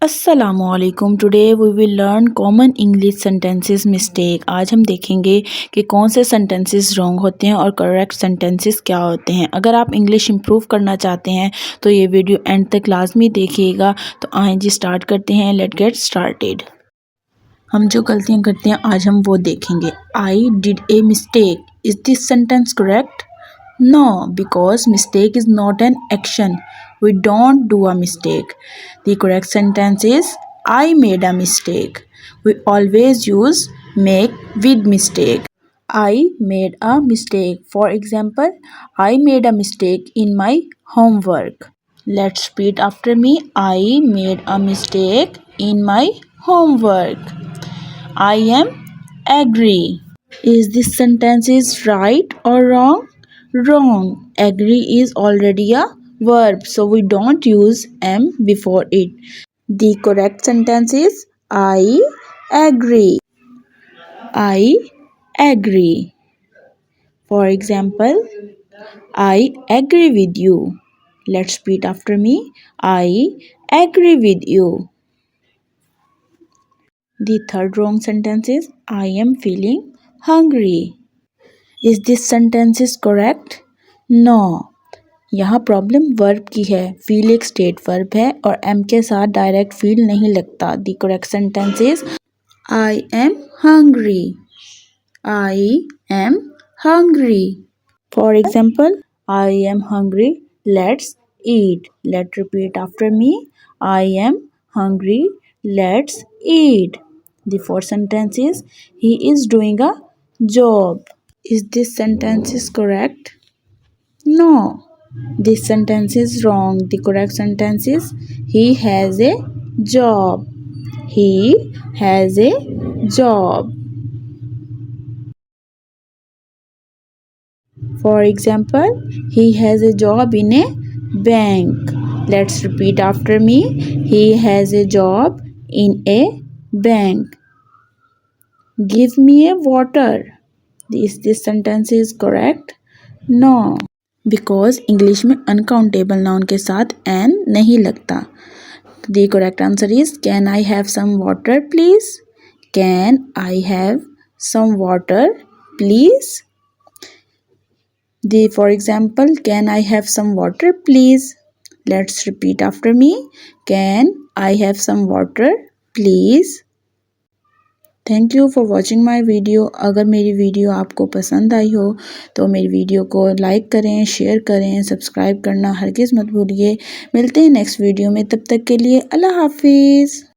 अस्सलामुअलैकुम। Today we will learn common English sentences mistake. आज हम देखेंगे कि कौन से सेंटेंसेस रॉन्ग होते हैं और करेक्ट सेंटेंसेस क्या होते हैं। अगर आप इंग्लिश इंप्रूव करना चाहते हैं तो ये वीडियो एंड तक लाजमी देखिएगा। तो आइए जी स्टार्ट करते हैं। Let get started. हम जो गलतियां करते हैं आज हम वो देखेंगे। I did a mistake. Is this sentence correct? No, because mistake is not an action. We don't do a mistake. The correct sentence is I made a mistake. We always use make with mistake. I made a mistake. For example, I made a mistake in my homework. Let's repeat after me. I made a mistake in my homework. I am agree. Is this sentence is right or wrong? Wrong. Agree is already a verb, so we don't use am before it. The correct sentence is I agree. I agree. For example, I agree with you. Let's repeat after me. I agree with you. The third wrong sentence is I am feeling hungry. Is this sentence is correct? No. यहाँ problem verb की है। Feel एक state verb है और M के साथ direct feel नहीं लगता। The correct sentence is I am hungry. I am hungry. For example, I am hungry, let's eat. Let repeat after me. I am hungry, let's eat. The fourth sentence is he is doing a job. Is this sentence is correct? No. This sentence is wrong. The correct sentence is he has a job. He has a job. For example, he has a job in a bank. Let's repeat after me. He has a job in a bank. Give me a water. Is this sentence is correct? No. Because English में uncountable noun के साथ an नहीं लगता। The correct answer is can I have some water please. Can I have some water please. The for example, can I have some water please. Let's repeat after me. Can I have some water please. Thank you for watching my video. अगर मेरी video आपको पसंद आई हो तो मेरी video को like करें, share करें, सब्सक्राइब करना हरगिज़ मत भूलिए। मिलते हैं नेक्स्ट वीडियो में, तब तक के लिए अल्लाह हाफिज़।